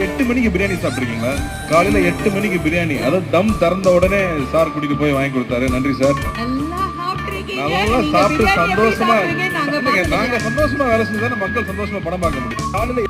8 மணிக்கு பிரியாணி சாப்பிட்டுருக்கீங்களா? காலையில 8 மணிக்கு பிரியாணி, அதாவது தம் திறந்த உடனே சார் கூட்டிட்டு போய் வாங்கி கொடுத்தாரு. நன்றி சார். நல்லா சாப்பிட்டு சந்தோஷமா நாங்க சந்தோஷமா வேலை செஞ்சு தானே மக்கள் சந்தோஷமா படம் பார்க்க முடியும். காலையில